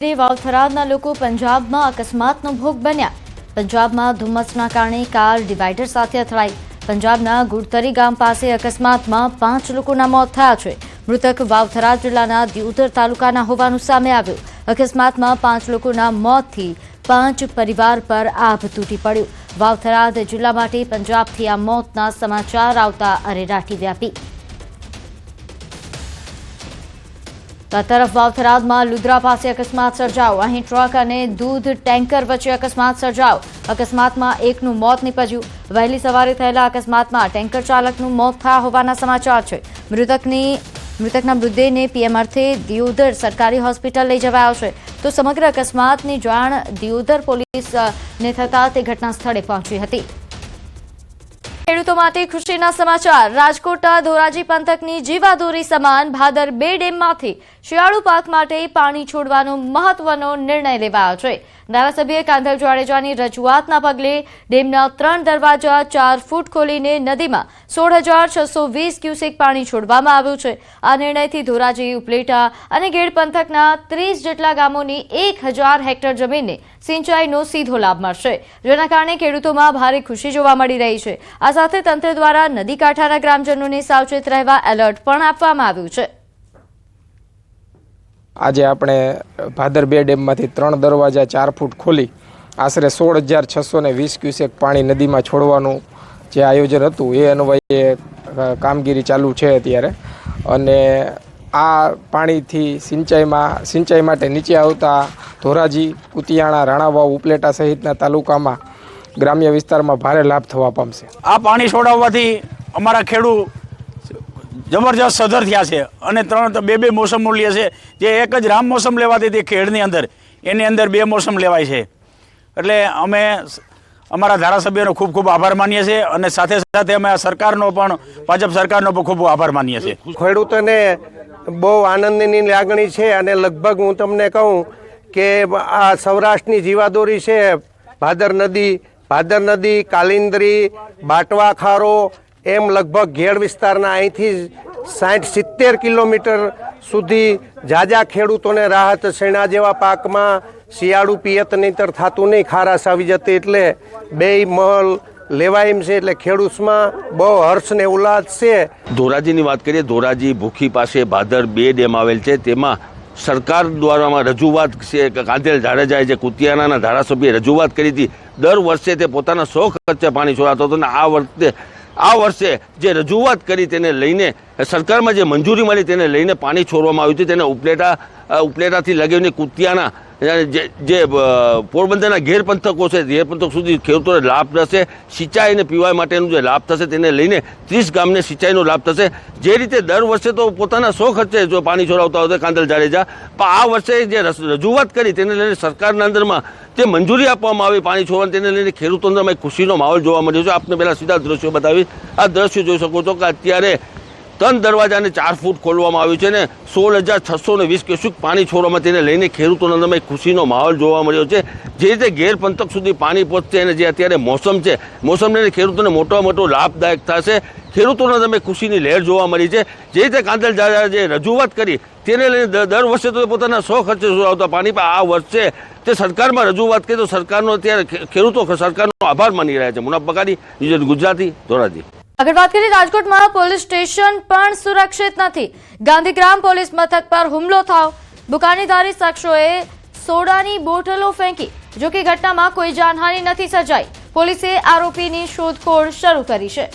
વાવથરાના લોકો પંજાબમાં અકસ્માતનો ભોગ બન્યા। પંજાબમાં ધુમ્મસના કારણે કાર ડિવાઈડર સાથે અથડાઈ। પંજાબના ગુડતરી ગામ પાસે અકસ્માતમાં 5 લોકોના મોત થયા છે। મૃતક વાવથરા જિલ્લાના દિયોદર તાલુકાના હોવાનું સામે આવ્યું। અકસ્માતમાં 5 લોકોના મોતથી 5 પરિવાર પર આભ તૂટી પડ્યું। વાવથરા જિલ્લા માટે પંજાબથી આ મોતના સમાચાર આવતા અરેરાટી વ્યાપી। તરફ વાવથરામાં લુદ્રા પાસે અકસ્માત સર્જાયો। અહીં ટ્રક અને દૂધ ટેન્કર વચ્ચે અકસ્માત સર્જાયો। અકસ્માતમાં એકનું મોત નીપજ્યું। વહેલી સવારે થયેલા અકસ્માતમાં ટેન્કર ચાલકનું મોત થયા હોવાના સમાચાર છે। મૃતકના મૃતદેહને પીએમ અર્થે દિયોદર સરકારી હોસ્પિટલ લઈ જવાયો છે। તો સમગ્ર અકસ્માતની જાણ દિયોદર પોલીસને થતાં તે ઘટના સ્થળે પહોંચી હતી। ખેડૂતો માટે ખુશીના સમાચાર। રાજકોટના ધોરાજી પંથકની જીવાદોરી સમાન ભાદર 2 ડેમમાંથી શિયાળુ પાક માટે પાણી છોડવાનો મહત્વનો નિર્ણય લેવાયો છે। ધારાસભ્ય કાંધલ જાડેજાની રજૂઆતના પગલે ડેમના 3 દરવાજા 4 ફૂટ ખોલીને નદીમાં 16,620 ક્યુસેક પાણી છોડવામાં આવ્યું છે। આ નિર્ણયથી ધોરાજી, ઉપલેટા અને ગેડ પંથકના 30 જેટલા ગામોની 1000 હેક્ટર જમીનને સિંચાઈનો સીધો લાભ મળશે, જેના કારણે ખેડૂતોમાં ભારે ખુશી જોવા મળી રહી છે। આ સાથે તંત્ર દ્વારા નદી કાંઠાના ગ્રામજનોને સાવચેત રહેવા એલર્ટ પણ આપવામાં આવ્યું છે। આજે આપણે ભાદર 2 ડેમમાંથી 3 દરવાજા 4 ફૂટ ખોલી આશરે 16,620 ક્યુસેક પાણી નદીમાં છોડવાનું જે આયોજન હતું એ અન્વયે કામગીરી ચાલુ છે અત્યારે। અને આ પાણીથી સિંચાઈ માટે નીચે આવતા ધોરાજી, કુતિયાણા, રાણાવાવ, ઉપલેટા સહિતના તાલુકામાં ગ્રામ્ય વિસ્તારમાં ભારે લાભ થવા પામશે। આ પાણી છોડાવવાથી અમારા ખેડૂત જબરજસ્ત સધર થયા છે અને 2 મોસમ લે છે। જે એક જ રામ મોસમ લેવાતી હતી ખેડની અંદર, એની અંદર 2 મોસમ લેવાય છે। એટલે અમે અમારા ધારાસભ્યનો ખૂબ ખૂબ આભાર માનીએ છીએ અને સાથે સાથે અમે સરકારનો પણ, ભાજપ સરકારનો પણ ખૂબ આભાર માનીએ છીએ। ખેડૂતોને બહુ આનંદની લાગણી છે અને લગભગ હું તમને કહું કે આ સૌરાષ્ટ્રની જીવાદોરી છે ભાદર નદી, કાલિંદરી, બાટવા ખારો, એમ લગભગ ઘેડ વિસ્તારના અહીંથી 60-70 કિલોમીટર સુધી જાજા ખેડૂતોને રાહત શેણા જેવા પાકમાં શિયાળુ પિયત નહીંતર થતું નહીં, ખારાશ આવી જતી, એટલે 2 મહલ લેવાય એમ છે। એટલે ખેડૂતમાં બહુ હર્ષ ને ઉલ્લાસ છે। ધોરાજીની વાત કરીએ, ધોરાજી ભૂખી પાસે ભાદર 2 ડેમ આવેલ છે। તેમાં સરકાર દ્વારા રજૂઆત છે, કાંધલ જાડેજાએ જે કુતિયાણાના ધારાસભ્યએ રજૂઆત કરી હતી। દર વર્ષે તે પોતાના 100 ખર્ચે પાણી છોડાતો હતો અને આ વર્ષે જે રજૂઆત કરી તેને લઈને સરકારમાં જે મંજૂરી મળી તેને લઈને પાણી છોડવામાં આવ્યું છે। તેને ઉપલેટાથી લગાવીને કુતિયાણા જે પોરબંદરના ઘેર પંથકો છે, ઘેર પંથક સુધી ખેડૂતોને લાભ થશે। સિંચાઈ અને પીવા માટેનો જે લાભ થશે તેને લઈને 30 ગામને સિંચાઈનો લાભ થશે। જે રીતે દર વર્ષે તો પોતાના 100 ખર્ચે જો પાણી છોડાવતા હતા કાંધલ જાડેજા, પણ આ વર્ષે જે રજૂઆત કરી તેને લઈને સરકારના અંદરમાં જે મંજૂરી આપવામાં આવી પાણી છોડવાની, તેને લઈને ખેડૂતો અંદરમાં ખુશીનો માહોલ જોવા મળ્યો છે। આપને પહેલાં સીધા દ્રશ્યો બતાવી, આ દ્રશ્યો જોઈ શકો છો કે અત્યારે 3 દરવાજાને 4 ફૂટ ખોલવામાં આવ્યું છે ને 16,620 ક્યુસેક પાણી છોડવામાં, તેને લઈને ખેડૂતોના અંદરમાં ખુશીનો માહોલ જોવા મળ્યો છે। જે રીતે ઘેર પંથક સુધી પાણી પહોંચશે અને જે અત્યારે મોસમ છે, મોસમને ખેડૂતોને મોટો લાભદાયક થશે। ખેડૂતોના અંદરમાં ખુશીની લહેર જોવા મળી છે। જે રીતે કાંધલ જાડેજાએ જે રજૂઆત કરી તેને લઈને દર વર્ષે તો પોતાના 100 ખર્ચે છોડાવતા પાણી, પણ આ વર્ષે તે સરકારમાં રજૂઆત કરી તો સરકારનો અત્યારે ખેડૂતો સરકારનો આભાર માની રહ્યા છે। મુનાફ બકાડી, ન્યૂઝ ગુજરાતી, ધોરાજી। આગળ વાત કરીએ, રાજકોટમાં પોલીસ સ્ટેશન પણ સુરક્ષિત નથી। ગાંધીગ્રામ પોલીસ મથક પર હુમલો થયો। દુકાનદારી શખ્સોએ સોડાની બોટલો ફેંકી, જો કે ઘટનામાં કોઈ જાનહાનિ નથી સર્જાઈ। પોલીસે આરોપીની શોધખોળ શરૂ કરી છે।